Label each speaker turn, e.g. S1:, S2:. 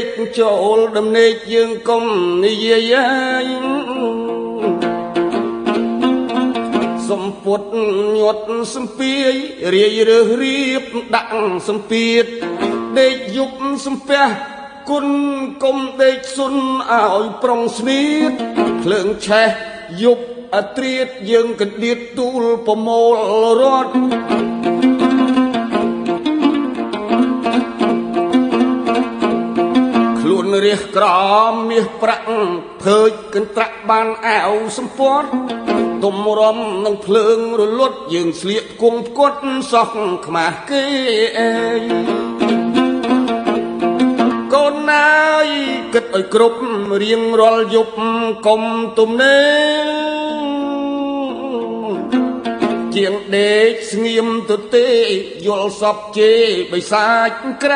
S1: កចូលដំណេកយើងកុំនិយាយសំពុតញាត់សំពីយរាយរើសរៀបដាក់សំពៀតដេកយប់សំពះគុណកុំដេកសុនឲ្យប្រុងស្នៀតភ្លើងឆេះយប់អត្រៀតយើងកណ្ដៀតទូលប្រមូលរត់ខ្លួនរះក្រមមាសប្រាក់ភើចកន្ត្រាក់បានអាវសម្ពត់ទុំរំនឹងភ្លើងរលត់យើងស្លៀកគង់ផ្គត់សោះខ្មាស់គេឯងកូនណាយគិតឲ្យគ្រប់រៀងរាល់យប់កុំទំនេរជាងដេកស្ងៀមទៅទេយល់សពជេបិសាចក្រ